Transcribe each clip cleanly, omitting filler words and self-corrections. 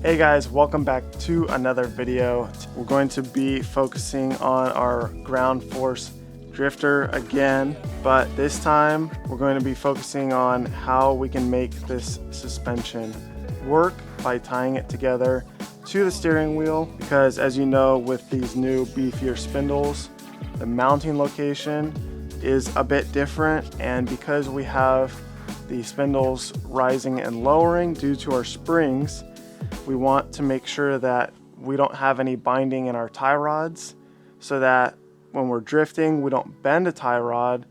Hey guys, welcome back to another video. We're going to be focusing on our ground force drifter again, but this time we're going to be focusing on how we can make this suspension work by tying it together to the steering wheel, because as you know, with these new beefier spindles, the mounting location is a bit different, and because we have the spindles rising and lowering due to our springs, we want to make sure that we don't have any binding in our tie rods, so that when we're drifting we don't bend a tie rod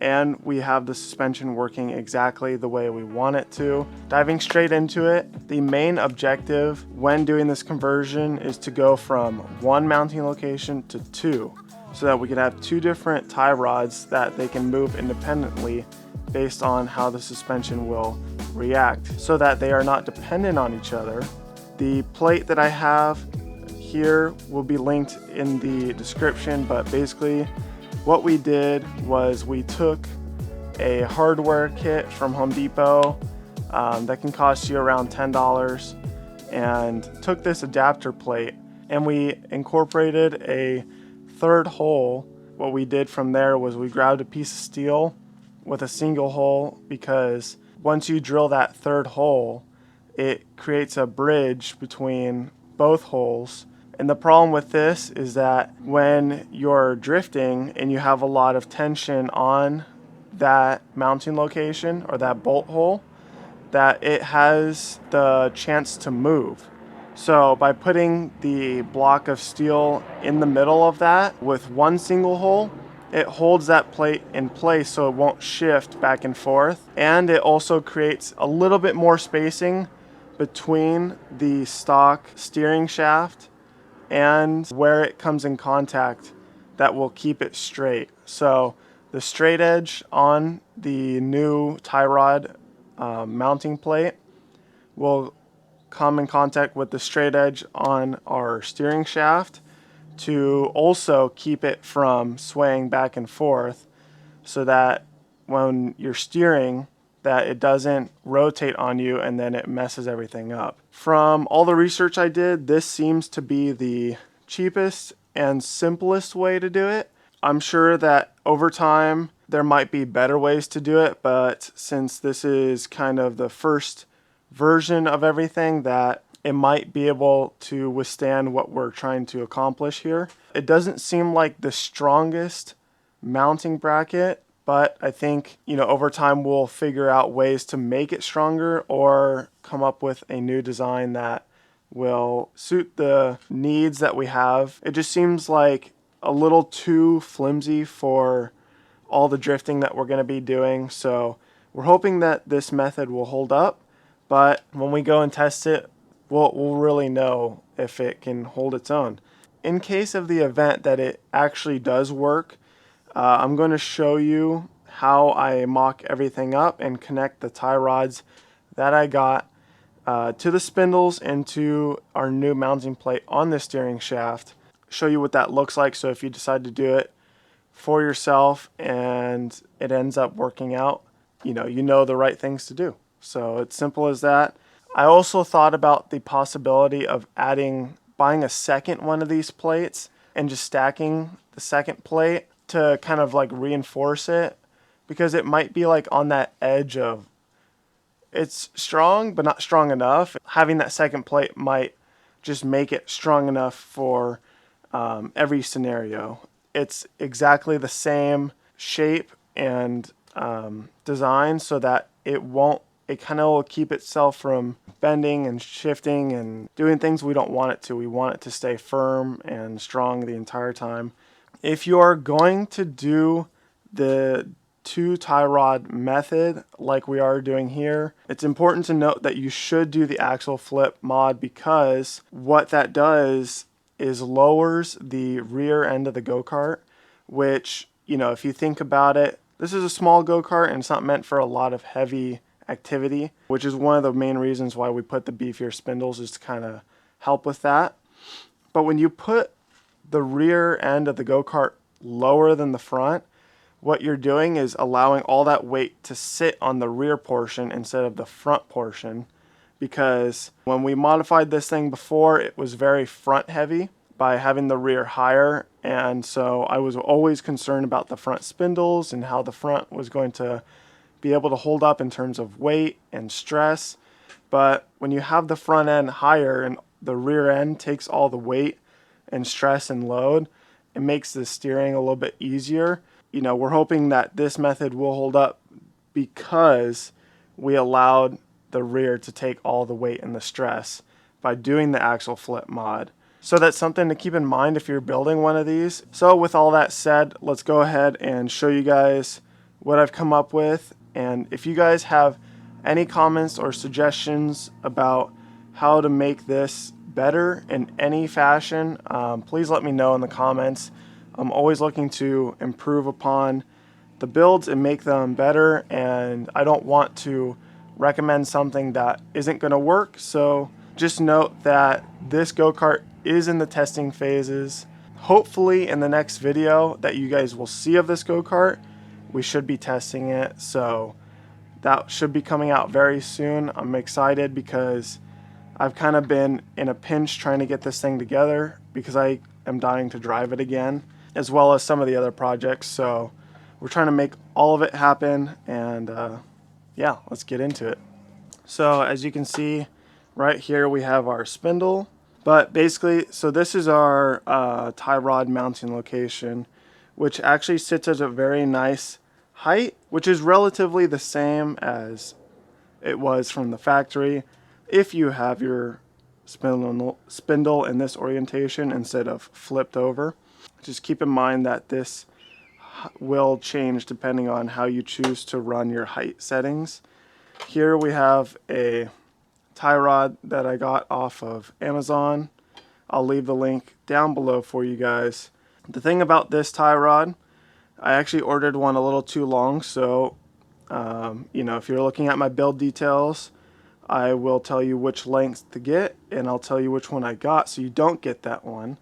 and we have the suspension working exactly the way we want it to. Diving straight into it, the main objective when doing this conversion is to go from one mounting location to two, so that we can have two different tie rods that they can move independently based on how the suspension will react, so that they are not dependent on each other. The plate that I have here will be linked in the description, but basically what we did was we took a hardware kit from Home Depot that can cost you around $10, and took this adapter plate and we incorporated a third hole. What we did from there was we grabbed a piece of steel with a single hole, because once you drill that third hole, it creates a bridge between both holes. And the problem with this is that when you're drifting and you have a lot of tension on that mounting location or that bolt hole, that it has the chance to move. So by putting the block of steel in the middle of that with one single hole, it holds that plate in place so it won't shift back and forth. And it also creates a little bit more spacing between the stock steering shaft and where it comes in contact, that will keep it straight. So the straight edge on the new tie rod mounting plate will come in contact with the straight edge on our steering shaft to also keep it from swaying back and forth, so that when you're steering, that it doesn't rotate on you and then it messes everything up. From all the research I did, this seems to be the cheapest and simplest way to do it. I'm sure that over time there might be better ways to do it, but since this is kind of the first version of everything, that it might be able to withstand what we're trying to accomplish here. It doesn't seem like the strongest mounting bracket, but I think, over time we'll figure out ways to make it stronger or come up with a new design that will suit the needs that we have. It just seems like a little too flimsy for all the drifting that we're going to be doing. So we're hoping that this method will hold up, but when we go and test it, we'll really know if it can hold its own. In case of the event that it actually does work, I'm going to show you how I mock everything up and connect the tie rods that I got to the spindles and to our new mounting plate on the steering shaft. Show you what that looks like, so if you decide to do it for yourself and it ends up working out, you know the right things to do. So it's simple as that. I also thought about the possibility of buying a second one of these plates and just stacking the second plate to kind of like reinforce it, because it might be like on that edge of it's strong but not strong enough. Having that second plate might just make it strong enough for every scenario. It's exactly the same shape and design, so that it kind of will keep itself from bending and shifting and doing things we don't want it to. We want it to stay firm and strong the entire time. If you're going to do the two tie rod method like we are doing here, it's important to note that you should do the axle flip mod, because what that does is lowers the rear end of the go-kart, which, if you think about it, this is a small go-kart and it's not meant for a lot of heavy activity, which is one of the main reasons why we put the beefier spindles, is to kind of help with that. But when you put the rear end of the go-kart lower than the front, what you're doing is allowing all that weight to sit on the rear portion instead of the front portion, because when we modified this thing before, it was very front heavy by having the rear higher, and so I was always concerned about the front spindles and how the front was going to be able to hold up in terms of weight and stress. But when you have the front end higher and the rear end takes all the weight and stress and load, it makes the steering a little bit easier. You know, we're hoping that this method will hold up because we allowed the rear to take all the weight and the stress by doing the axle flip mod. So that's something to keep in mind if you're building one of these. So with all that said, let's go ahead and show you guys what I've come up with. And if you guys have any comments or suggestions about how to make this better in any fashion, please let me know in the comments. I'm always looking to improve upon the builds and make them better, and I don't want to recommend something that isn't going to work. So just note that this go-kart is in the testing phases. Hopefully in the next video that you guys will see of this go-kart, we should be testing it, so that should be coming out very soon. I'm excited because I've kind of been in a pinch trying to get this thing together because I am dying to drive it again, as well as some of the other projects. So we're trying to make all of it happen, and yeah, let's get into it. So as you can see right here, we have our spindle, but basically, so this is our tie rod mounting location, which actually sits at a very nice height, which is relatively the same as it was from the factory if you have your spindle in this orientation instead of flipped over. Just keep in mind that this will change depending on how you choose to run your height settings. Here we have a tie rod that I got off of Amazon. I'll leave the link down below for you guys. The thing about this tie rod, I actually ordered one a little too long, so you know, if you're looking at my build details, I will tell you which length to get, and I'll tell you which one I got so you don't get that one.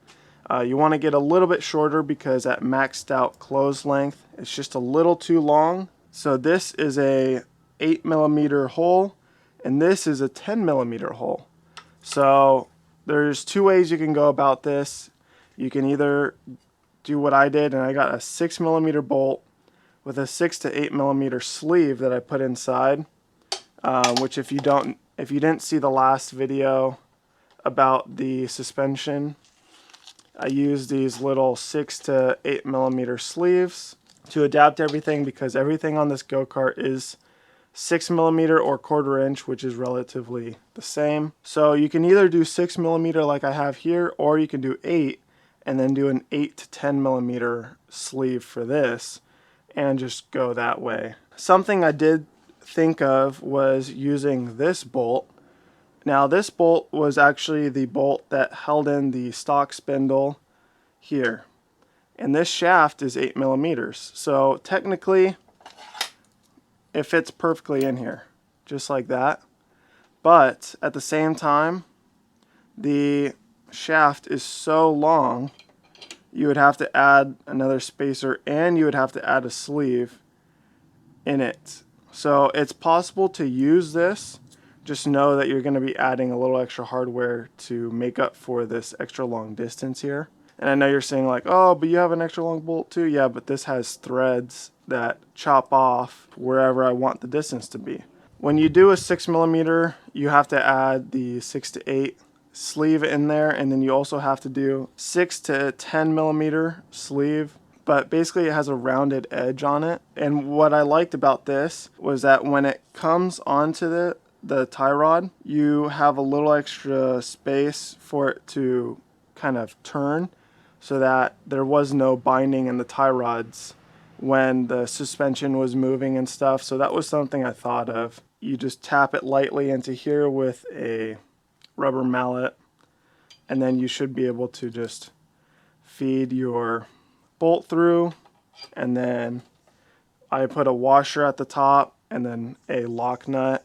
You want to get a little bit shorter because at maxed out close length, it's just a little too long. So this is a 8mm hole, and this is a 10mm hole. So there's two ways you can go about this. You can either do what I did, and I got a 6mm bolt with a 6 to 8mm sleeve that I put inside, which if you didn't see the last video about the suspension, I used these little 6 to 8mm sleeves to adapt everything, because everything on this go-kart is 6mm or 1/4 inch, which is relatively the same. So you can either do 6mm like I have here, or you can do 8 and then do an 8 to 10mm sleeve for this and just go that way. Something I did think of was using this bolt. Now this bolt was actually the bolt that held in the stock spindle here, and this shaft is 8mm, so technically it fits perfectly in here, just like that. But at the same time, the shaft is so long, you would have to add another spacer and you would have to add a sleeve in it. So it's possible to use this. Just know that you're going to be adding a little extra hardware to make up for this extra long distance here. And I know you're saying like, oh, but you have an extra long bolt too. Yeah, but this has threads that chop off wherever I want the distance to be. When you do a 6mm, you have to add the 6 to 8 sleeve in there, and then you also have to do 6 to 10mm sleeve. But basically it has a rounded edge on it. And what I liked about this was that when it comes onto the tie rod, you have a little extra space for it to kind of turn, so that there was no binding in the tie rods when the suspension was moving and stuff. So that was something I thought of. You just tap it lightly into here with a rubber mallet, and then you should be able to just feed your bolt through, and then I put a washer at the top and then a lock nut,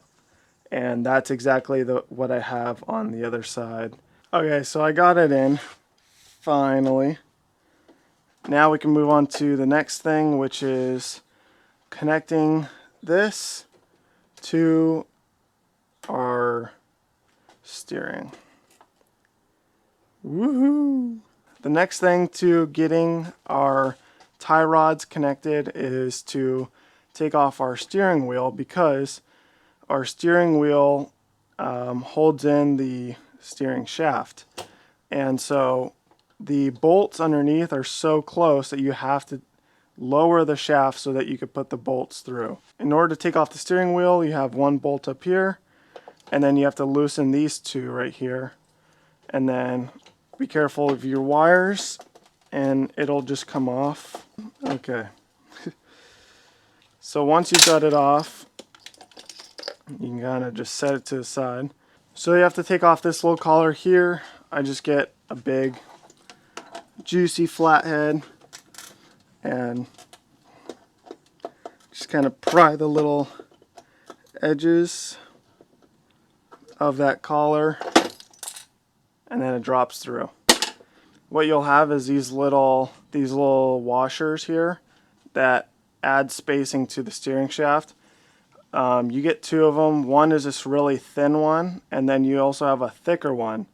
and that's exactly what I have on the other side. Okay, so I got it in finally. Now we can move on to the next thing, which is connecting this to our steering. Woohoo! The next thing to getting our tie rods connected is to take off our steering wheel, because our steering wheel holds in the steering shaft. And so the bolts underneath are so close that you have to lower the shaft so that you could put the bolts through. In order to take off the steering wheel, you have one bolt up here, and then you have to loosen these two right here. And then be careful of your wires, and it'll just come off. Okay. So once you've got it off, you can kind of just set it to the side. So you have to take off this little collar here. I just get a big, juicy flathead and just kind of pry the little edges of that collar, and then it drops through. What you'll have is these little washers here that add spacing to the steering shaft. You get two of them. One is this really thin one, and then you also have a thicker one.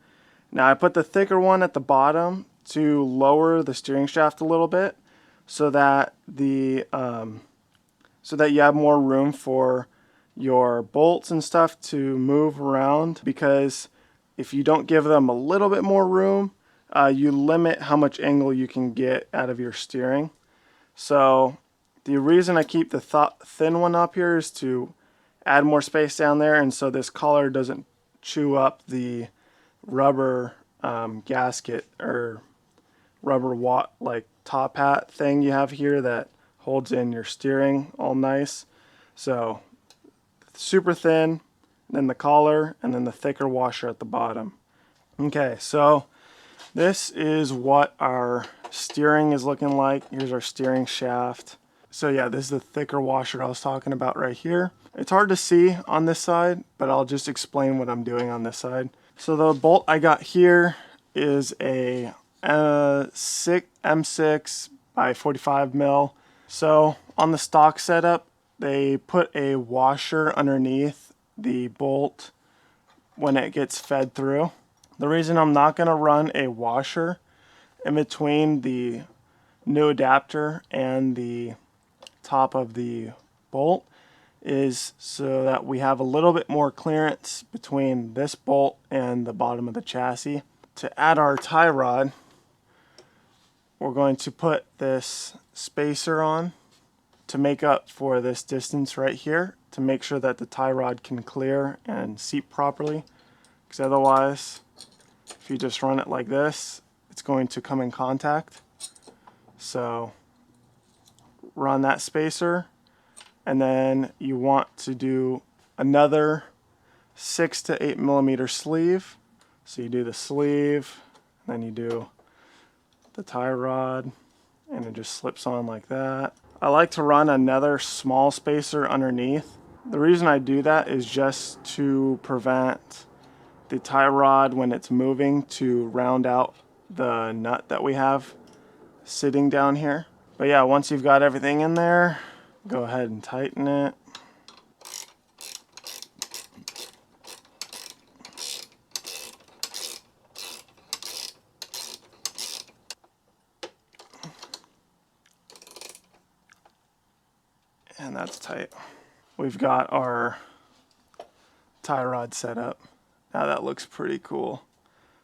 Now I put the thicker one at the bottom to lower the steering shaft a little bit, so that you have more room for your bolts and stuff to move around, because if you don't give them a little bit more room, you limit how much angle you can get out of your steering. So the reason I keep the thin one up here is to add more space down there, and so this collar doesn't chew up the rubber gasket or rubber like top hat thing you have here that holds in your steering all nice. So super thin, then the collar, and then the thicker washer at the bottom. Okay, so this is what our steering is looking like. Here's our steering shaft. So yeah, this is the thicker washer I was talking about right here. It's hard to see on this side, but I'll just explain what I'm doing on this side. So the bolt I got here is a M6 by 45 mil. So on the stock setup, they put a washer underneath the bolt when it gets fed through. The reason I'm not going to run a washer in between the new adapter and the top of the bolt is so that we have a little bit more clearance between this bolt and the bottom of the chassis. To add our tie rod, we're going to put this spacer on to make up for this distance right here, to make sure that the tie rod can clear and seat properly, because otherwise, if you just run it like this, it's going to come in contact. So run that spacer, and then you want to do another 6 to 8 millimeter sleeve. So you do the sleeve, and then you do the tie rod, and it just slips on like that. I like to run another small spacer underneath. The reason I do that is just to prevent the tie rod, when it's moving, to round out the nut that we have sitting down here. But yeah, once you've got everything in there, go ahead and tighten it. And that's tight. We've got our tie rod set up. Now that looks pretty cool.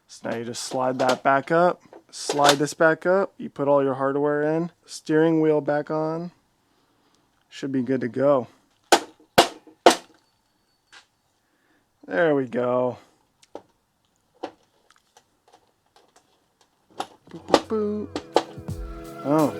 So now you just slide that back up, slide this back up, you put all your hardware in, steering wheel back on, should be good to go. There we go. Boop, boop, boop. Oh.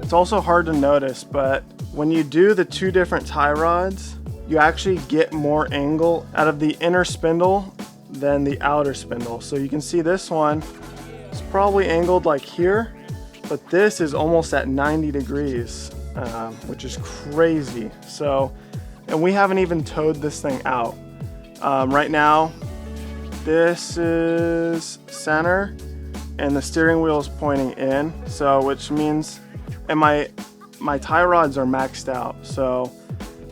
It's also hard to notice, but when you do the two different tie rods, you actually get more angle out of the inner spindle than the outer spindle. So you can see this one is probably angled like here, but this is almost at 90 degrees, which is crazy. So, and we haven't even towed this thing out. Right now, this is center, and the steering wheel is pointing in, so which means, and my tie rods are maxed out. So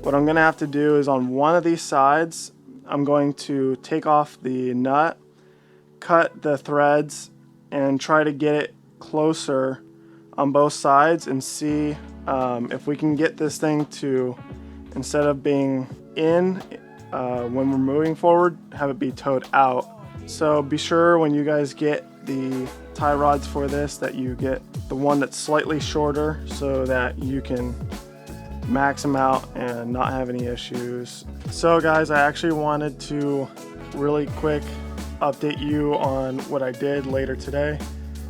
what I'm gonna have to do is on one of these sides, I'm going to take off the nut, cut the threads, and try to get it closer on both sides and see if we can get this thing to, instead of being in when we're moving forward, have it be towed out. So be sure when you guys get the tie rods for this that you get the one that's slightly shorter so that you can max them out and not have any issues. So guys, I actually wanted to really quick update you on what I did later today,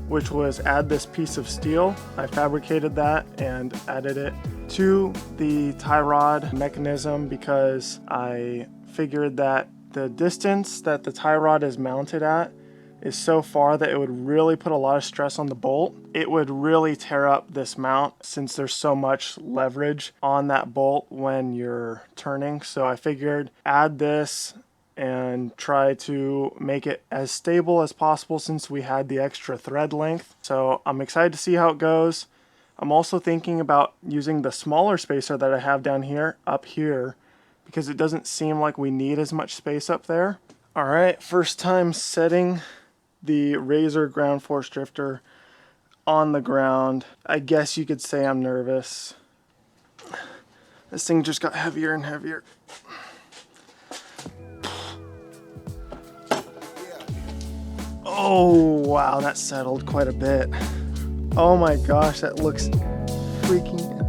which was add this piece of steel. I fabricated that and added it to the tie rod mechanism because I figured that the distance that the tie rod is mounted at is so far that it would really put a lot of stress on the bolt. It would really tear up this mount since there's so much leverage on that bolt when you're turning. So I figured add this and try to make it as stable as possible since we had the extra thread length. So I'm excited to see how it goes. I'm also thinking about using the smaller spacer that I have down here up here because it doesn't seem like we need as much space up there. All right, first time setting the Razor ground force drifter on the ground. I guess you could say I'm nervous. This thing just got heavier and heavier. Oh wow, that settled quite a bit. Oh my gosh, that looks freaking